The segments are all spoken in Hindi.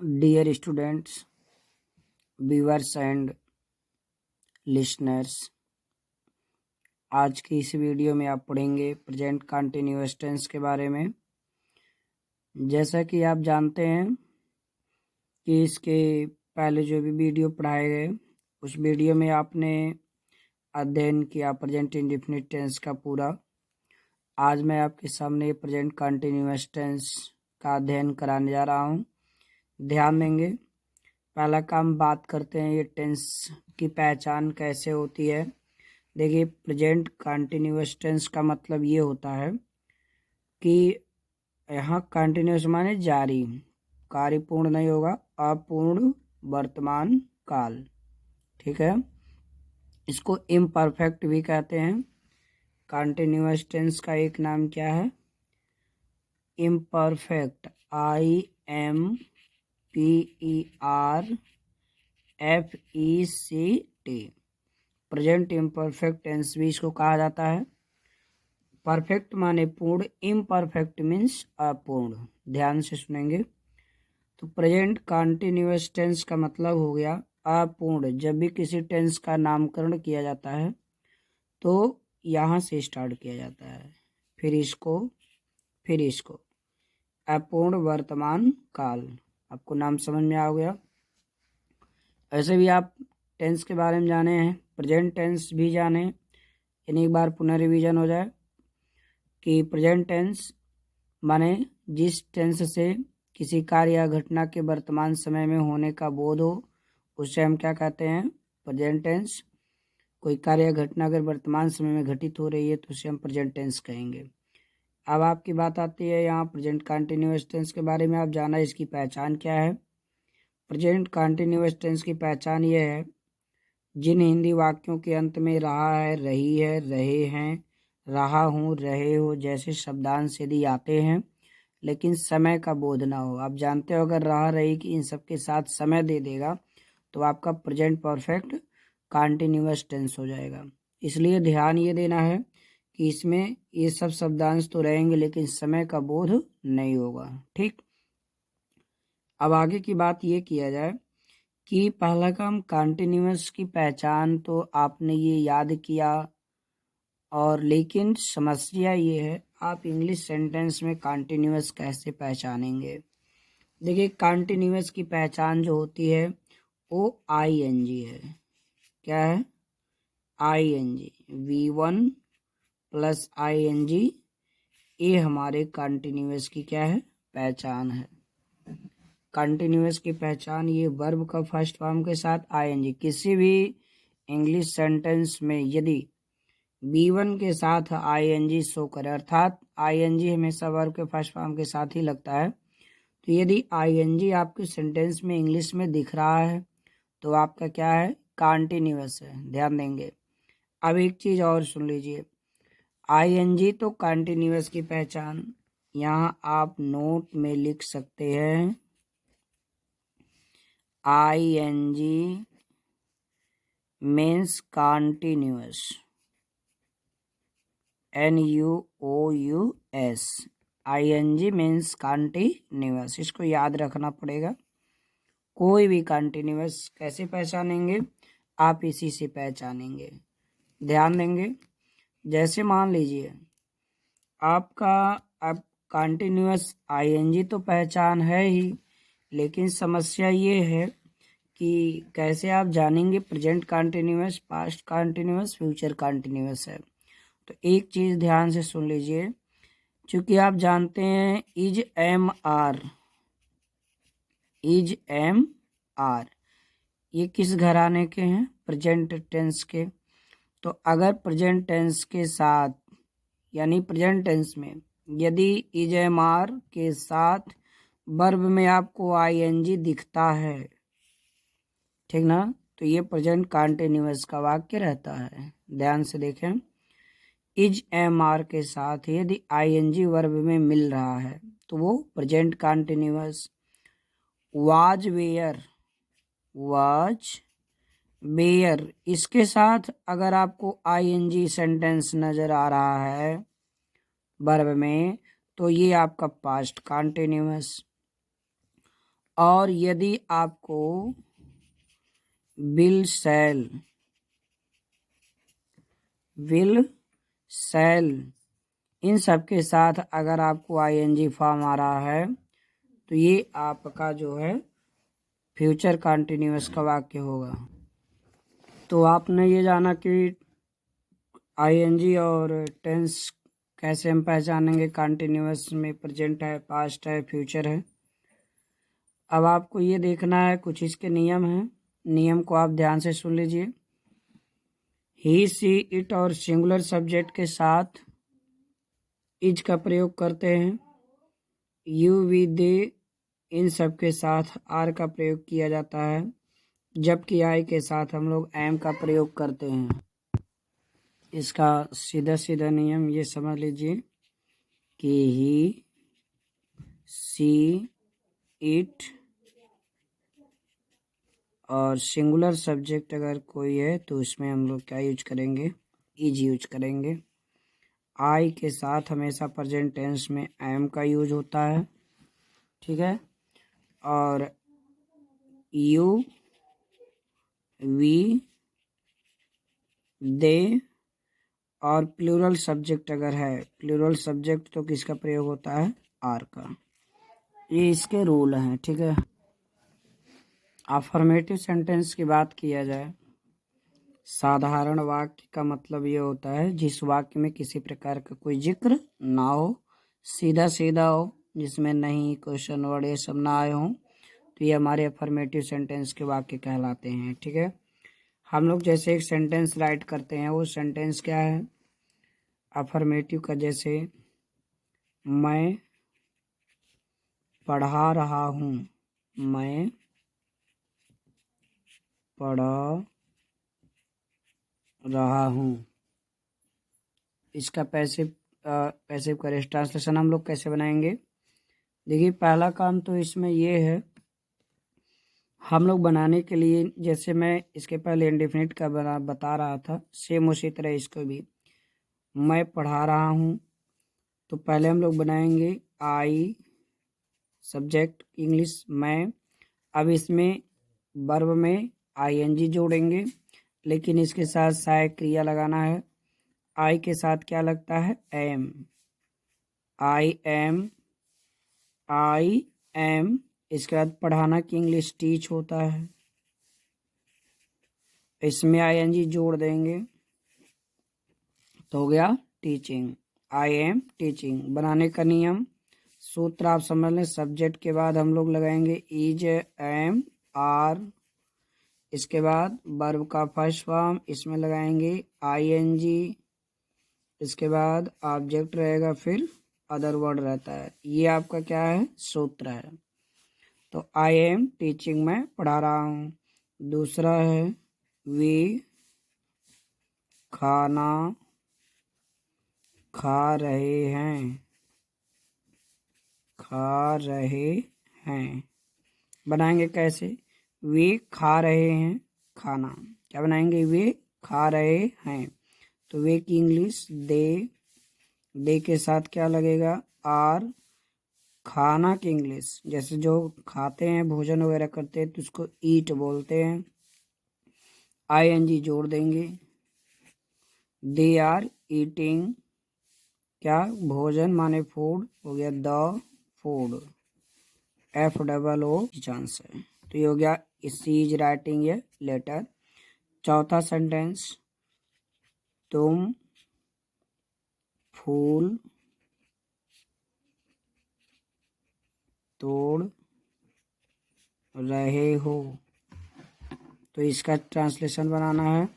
Dear students, viewers and listeners, आज की इस वीडियो में आप पढ़ेंगे प्रेजेंट कंटिन्यूअस टेंस के बारे में। जैसा कि आप जानते हैं कि इसके पहले जो भी वीडियो पढ़ाए गए उस वीडियो में आपने अध्ययन किया प्रेजेंट इंडेफिनिट टेंस का पूरा। आज मैं आपके सामने प्रेजेंट कंटिन्यूअस टेंस का अध्ययन कराने जा रहा हूँ। ध्यान देंगे। पहला काम बात करते हैं ये टेंस की पहचान कैसे होती है। देखिए, प्रेजेंट कंटिन्यूअस टेंस का मतलब ये होता है कि यहाँ कंटिन्यूअस माने जारी, कार्य पूर्ण नहीं होगा, अपूर्ण वर्तमान काल। ठीक है, इसको इम्परफेक्ट भी कहते हैं। कंटिन्यूअस टेंस का एक नाम क्या है? Imperfect, IMPERFECT। Present imperfect tense भी इसको कहा जाता है। परफेक्ट माने पूर्ण, इम्परफेक्ट मीन्स अपूर्ण। ध्यान से सुनेंगे। तो प्रेजेंट कंटिन्यूअस टेंस का मतलब हो गया अपूर्ण। जब भी किसी टेंस का नामकरण किया जाता है तो यहाँ से स्टार्ट किया जाता है, फिर इसको अपूर्ण वर्तमान काल। आपको नाम समझ में आ गया। ऐसे भी आप टेंस के बारे में जाने हैं, प्रेजेंट टेंस भी जाने। यानी एक बार पुनः रिवीजन हो जाए कि प्रेजेंट टेंस माने जिस टेंस से किसी कार्य या घटना के वर्तमान समय में होने का बोध हो उसे हम क्या कहते हैं? Present tense. कोई कार्य या घटना अगर वर्तमान समय में घटित हो रही है तो उसे हम प्रेजेंट टेंस कहेंगे। अब आपकी बात आती है यहाँ प्रेजेंट कंटिन्यूअस टेंस के बारे में। आप जाना इसकी पहचान क्या है। प्रेजेंट कंटिन्यूअस टेंस की पहचान ये है, जिन हिंदी वाक्यों के अंत में रहा है, रही है, रहे हैं, रहा हूँ, रहे हो जैसे शब्दांश यदि आते हैं लेकिन समय का बोध ना हो। आप जानते हो अगर रहा रही कि इन सब के साथ समय दे देगा तो आपका प्रेजेंट परफेक्ट कंटिन्यूअस टेंस हो जाएगा। इसलिए ध्यान ये देना है कि इसमें ये सब शब्दांश तो रहेंगे लेकिन समय का बोध नहीं होगा। ठीक, अब आगे की बात ये किया जाए कि पहला काम कंटिन्यूअस की पहचान तो आपने ये याद किया, और लेकिन समस्या ये है आप इंग्लिश सेंटेंस में कंटिन्यूअस कैसे पहचानेंगे। देखिए, कंटिन्यूअस की पहचान जो होती है वो ING है। क्या है? ING, V1 प्लस ING, ये हमारे कंटिन्यूअस की क्या है? पहचान है। कंटिन्यूअस की पहचान ये वर्ब का फर्स्ट फॉर्म के साथ ING। किसी भी इंग्लिश सेंटेंस में यदि B1 के साथ ING शो करे, अर्थात ING हमेशा वर्ब के फर्स्ट फॉर्म के साथ ही लगता है, तो यदि ING आपके सेंटेंस में इंग्लिश में दिख रहा है तो आपका क्या है? कंटिन्यूअस है। ध्यान देंगे। अब एक चीज और सुन लीजिए, ING तो कंटिन्यूअस की पहचान यहाँ आप नोट में लिख सकते हैं। ING means continuous, NUOUS। ING means continuous, इसको याद रखना पड़ेगा। कोई भी कंटिन्यूअस कैसे पहचानेंगे? आप इसी से पहचानेंगे। ध्यान देंगे। जैसे मान लीजिए आपका अब कंटिन्यूअस ING तो पहचान है ही, लेकिन समस्या ये है कि कैसे आप जानेंगे present continuous, past continuous, future continuous है। तो एक चीज ध्यान से सुन लीजिए, क्योंकि आप जानते हैं इज एम आर ये किस घराने के हैं? प्रेजेंट टेंस के। तो अगर प्रेजेंट टेंस के साथ यानी प्रेजेंट टेंस में यदि इज एम आर के साथ वर्ब में आपको ING दिखता है, ठीक ना, तो ये प्रेजेंट कंटिन्यूअस का वाक्य रहता है। ध्यान से देखें, इज एम आर के साथ यदि ING वर्ब में मिल रहा है तो वो प्रेजेंट कंटिन्यूअस। वाज वेयर इसके साथ अगर आपको ING सेंटेंस नजर आ रहा है वर्ब में तो ये आपका पास्ट कंटिन्यूअस। और यदि आपको विल शैल इन सब के साथ अगर आपको आईएनजी फॉर्म आ रहा है तो ये आपका जो है फ्यूचर कंटिन्यूअस का वाक्य होगा। तो आपने ये जाना कि आईएनजी और टेंस कैसे हम पहचानेंगे, कंटिन्यूअस में प्रेजेंट है, पास्ट है, फ्यूचर है। अब आपको ये देखना है, कुछ इसके नियम हैं, नियम को आप ध्यान से सुन लीजिए। ही सी इट और सिंगुलर सब्जेक्ट के साथ इज का प्रयोग करते हैं। यू वी दे इन सब के साथ आर का प्रयोग किया जाता है, जबकि आई के साथ हम लोग एम का प्रयोग करते हैं। इसका सीधा सीधा नियम ये समझ लीजिए कि ही सी इट और सिंगुलर सब्जेक्ट अगर कोई है तो उसमें हम लोग क्या यूज करेंगे, इज यूज करेंगे। आई के साथ हमेशा प्रेजेंट टेंस में एम का यूज होता है, ठीक है। और यू वी दे और प्लूरल सब्जेक्ट अगर है, प्लूरल सब्जेक्ट तो किसका प्रयोग होता है, आर का। ये इसके रूल हैं, ठीक है। अफर्मेटिव सेंटेंस की बात किया जाए, साधारण वाक्य का मतलब ये होता है जिस वाक्य में किसी प्रकार का कोई जिक्र ना हो, सीधा सीधा हो, जिसमें नहीं क्वेश्चन वर्ड ये सब ना आए हों, तो ये हमारे अफर्मेटिव सेंटेंस के वाक्य कहलाते हैं, ठीक है। हम लोग जैसे एक सेंटेंस राइट करते हैं, वो सेंटेंस क्या है अफर्मेटिव का, जैसे मैं पढ़ा रहा हूँ, मैं पढ़ रहा हूँ। इसका पैसिव का ट्रांसलेशन हम लोग कैसे बनाएंगे, देखिए पहला काम तो इसमें ये है, हम लोग बनाने के लिए, जैसे मैं इसके पहले इंडेफिनिट का बता रहा था, सेम उसी तरह इसको भी, मैं पढ़ा रहा हूँ, तो पहले हम लोग बनाएंगे आई सब्जेक्ट इंग्लिश मैं। अब इसमें वर्ब में आईएनजी जोड़ेंगे, लेकिन इसके साथ सहायक क्रिया लगाना है। आई के साथ क्या लगता है, एम, आई एम। इसके बाद पढ़ाना की इंग्लिश टीच होता है, इसमें आईएनजी जोड़ देंगे तो हो गया टीचिंग, आई एम टीचिंग। बनाने का नियम सूत्र आप समझ लें, सब्जेक्ट के बाद हम लोग लगाएंगे इज, एम, आर। इसके बाद वर्ब का फर्स्ट फॉर्म, इसमें लगाएंगे आईएनजी। इसके बाद ऑब्जेक्ट रहेगा, फिर अदर वर्ड रहता है। ये आपका क्या है, सूत्र है। तो आई एम टीचिंग, मैं पढ़ा रहा हूँ। दूसरा है वी खाना खा रहे हैं, खा रहे हैं। बनाएंगे कैसे, वे खा रहे हैं खाना, क्या बनाएंगे, वे खा रहे हैं, तो वे की इंग्लिश दे के साथ क्या लगेगा, आर। खाना की इंग्लिश, जैसे जो खाते हैं, भोजन वगैरह करते हैं, तो उसको ईट बोलते हैं, आईएनजी जोड़ देंगे। दे आर ईटिंग, क्या, भोजन माने फूड हो गया, द फूड, FOO चांस है। तो ये हो गया, सी इज राइटिंग ए लेटर। चौथा सेंटेंस, तुम फूल तोड़ रहे हो, तो इसका ट्रांसलेशन बनाना है,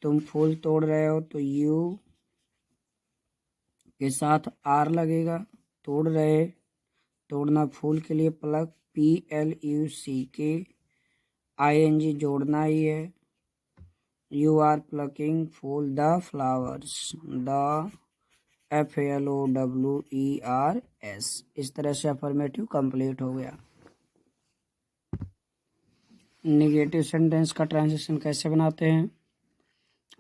तुम फूल तोड़ रहे हो, तो यू के साथ आर लगेगा, तोड़ रहे, तोड़ना फूल के लिए प्लग, PLUCK, ING जोड़ना ही है, यू आर प्लकिंग फूल द फ्लावर्स, द FLOWERS। इस तरह से अफर्मेटिव कंप्लीट हो गया। नेगेटिव सेंटेंस का ट्रांसलेशन कैसे बनाते हैं,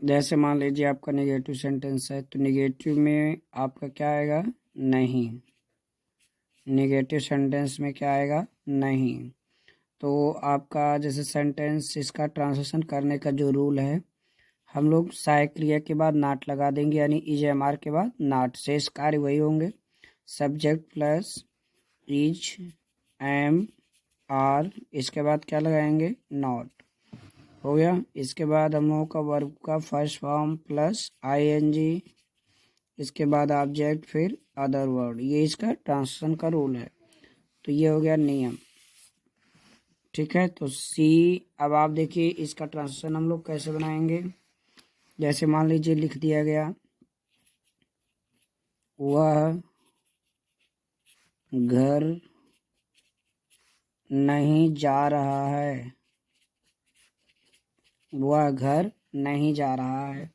जैसे मान लीजिए आपका नेगेटिव सेंटेंस है, तो नेगेटिव में आपका क्या आएगा, नहीं। नेगेटिव सेंटेंस में क्या आएगा, नहीं। तो आपका जैसे सेंटेंस इसका ट्रांसलेशन करने का जो रूल है, हम लोग सहायक क्रिया के बाद नाट लगा देंगे, यानी इज एम आर के बाद नाट, शेष कार्य वही होंगे। Subject plus is am are, इसके बाद क्या लगाएंगे, नॉट, हो गया। इसके बाद हम लोगों का वर्ब का first form plus I N G, इसके बाद ऑब्जेक्ट, फिर अदर वर्ड, ये इसका ट्रांसलेशन का रूल है। तो ये हो गया नियम, ठीक है। तो सी, अब आप देखिए इसका ट्रांसलेशन हम लोग कैसे बनाएंगे। जैसे मान लीजिए लिख दिया गया, वह घर नहीं जा रहा है, वह घर नहीं जा रहा है।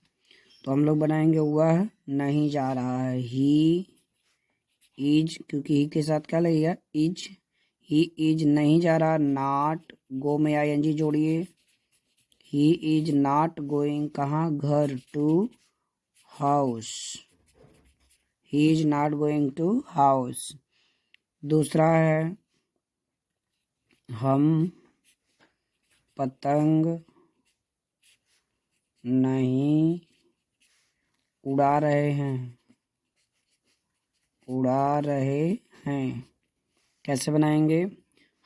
तो हम लोग बनाएंगे वह नहीं जा रहा है, ही इज, क्योंकि ही के साथ क्या लगेगा, इज, ही इज नहीं जा रहा, नॉट, गो में आई एन जी जोड़िए, ही इज नॉट गोइंग कहाँ, घर, to house, he is not going to house. दूसरा है, हम पतंग नहीं उड़ा रहे हैं, उड़ा रहे हैं। कैसे बनाएंगे,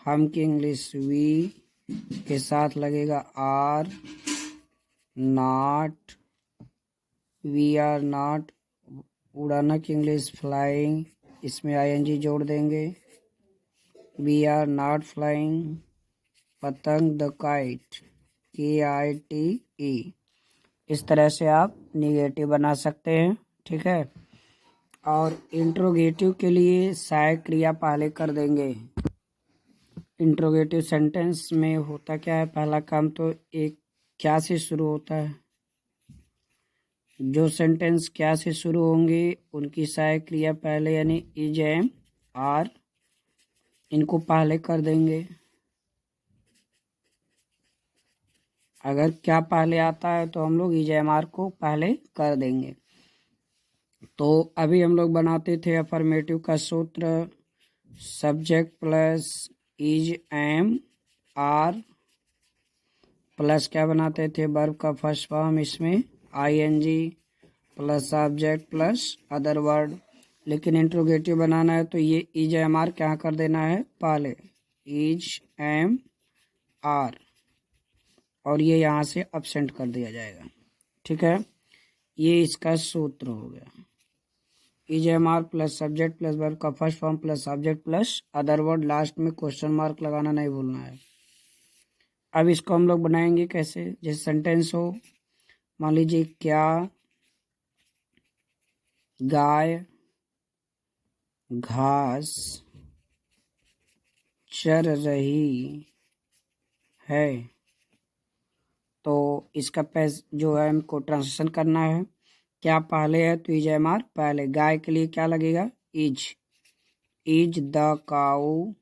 हम की इंग्लिश वी के साथ लगेगा are, not, we are not, उड़ाना की इंग्लिश फ्लाइंग, इसमें आई एन जी जोड़ देंगे, वी आर नॉट फ्लाइंग, पतंग द काइट, KITE। इस तरह से आप निगेटिव बना सकते हैं, ठीक है। और इंट्रोगेटिव के लिए सहायक क्रिया पहले कर देंगे। इंट्रोगेटिव सेंटेंस में होता क्या है, पहला काम तो एक क्या से शुरू होता है, जो सेंटेंस क्या से शुरू होंगे उनकी सहायक क्रिया पहले, यानी इज एम आर, इनको पहले कर देंगे। अगर क्या पहले आता है तो हम लोग इज एम आर को पहले कर देंगे। तो अभी हम लोग बनाते थे अफर्मेटिव का सूत्र, subject plus is am are plus क्या बनाते थे, वर्ब का फर्स्ट फॉर्म, इसमें I N G plus object plus other word. लेकिन इंट्रोगेटिव बनाना है तो ये इज एम आर क्या कर देना है पहले, इज एम आर, और ये यहाँ से अब्सेंट कर दिया जाएगा, ठीक है। ये इसका सूत्र हो गया, is am are plus subject plus verb का first form plus object plus other word, last में क्वेश्चन मार्क लगाना नहीं भूलना है। अब इसको हम लोग बनाएंगे कैसे, जैसे सेंटेंस हो, मान लीजिए क्या गाय घास चर रही है, तो इसका जो है हमको ट्रांसलेशन करना है। क्या पहले है तो इज एम आर पहले, गाय के लिए क्या लगेगा, इज द काऊ,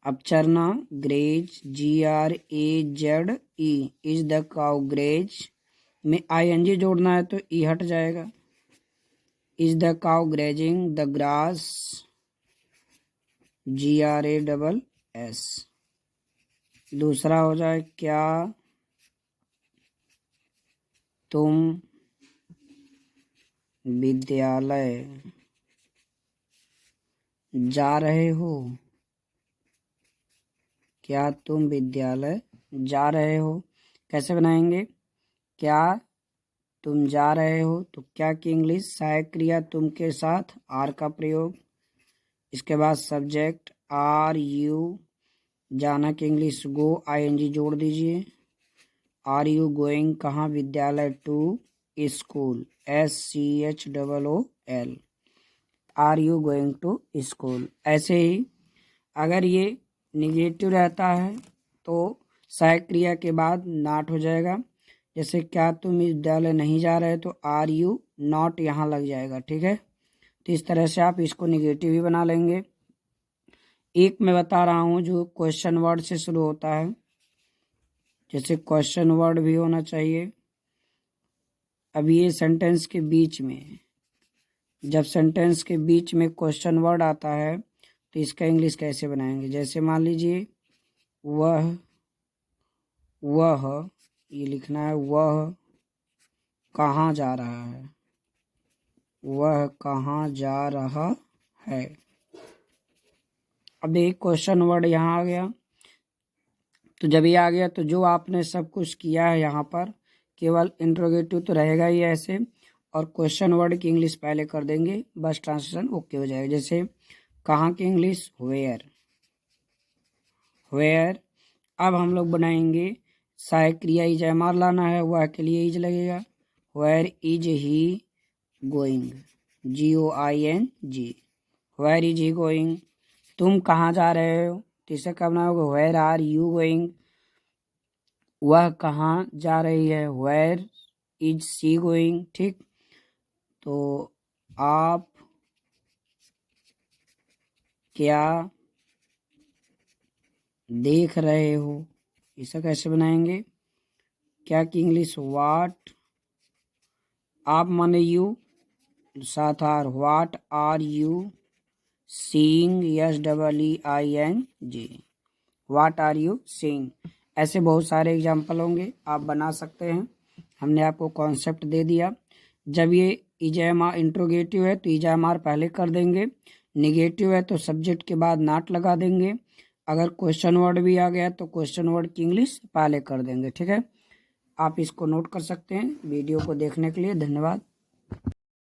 अब चरना graze, GRAZE, is the cow graze, में आई एन जी जोड़ना है तो ई हट जाएगा, is the cow grazing the grass, GRASS। दूसरा हो जाए, क्या तुम विद्यालय जा रहे हो, क्या तुम विद्यालय जा रहे हो। कैसे बनाएंगे, क्या तुम जा रहे हो, तो क्या की इंग्लिश सहायक क्रिया तुम के साथ आर का प्रयोग, इसके बाद सब्जेक्ट आर यू, जाना की इंग्लिश गो, ING जोड़ दीजिए, आर यू गोइंग कहाँ, विद्यालय, to school, SCHOOL, are you going to school. ऐसे ही अगर ये निगेटिव रहता है तो सहायक क्रिया के बाद नॉट हो जाएगा, जैसे क्या तुम विद्यालय नहीं जा रहे तो आर यू नॉट यहाँ लग जाएगा, ठीक है। तो इस तरह से आप इसको निगेटिव ही बना लेंगे। एक मैं बता रहा हूँ जो क्वेश्चन वर्ड से शुरू होता है, जैसे क्वेश्चन वर्ड भी होना चाहिए। अब ये सेंटेंस के बीच में, जब सेंटेंस के बीच में क्वेश्चन वर्ड आता है तो इसका इंग्लिश कैसे बनाएंगे? जैसे मान लीजिए वह ये लिखना है, वह कहाँ जा रहा है, वह कहाँ जा रहा है। अब एक क्वेश्चन वर्ड यहाँ आ गया, तो जब ये आ गया तो जो आपने सब कुछ किया है यहाँ पर, केवल इंट्रोगेटिव तो रहेगा ही ऐसे, और क्वेश्चन वर्ड की इंग्लिश पहले कर देंगे, बस ट्रांसलेशन ओके हो जाएगा। जैसे कहाँ की इंग्लिश? Where, where. अब हम लोग बनाएंगे सहायक क्रिया इज एम आर लाना है, वह के लिए इज लगेगा। Where is he going, GOING, where is he going. तुम कहाँ जा रहे हो? तो इसे कब बनाओगे? Where are you going. वह कहाँ जा रही है? Where is she going. ठीक, तो आप क्या देख रहे हो? इसे कैसे बनाएंगे? क्या की इंग्लिश? वाट, आप माने यू, साथ आर, what are you seeing, SEEING, what are you seeing. ऐसे बहुत सारे एग्जाम्पल होंगे, आप बना सकते हैं। हमने आपको कॉन्सेप्ट दे दिया। जब ये इजएमआर इंट्रोगेटिव है तो इजएमआर पहले कर देंगे, निगेटिव है तो सब्जेक्ट के बाद नॉट लगा देंगे, अगर क्वेश्चन वर्ड भी आ गया तो क्वेश्चन वर्ड की इंग्लिश पहले कर देंगे। ठीक है, आप इसको नोट कर सकते हैं। वीडियो को देखने के लिए धन्यवाद।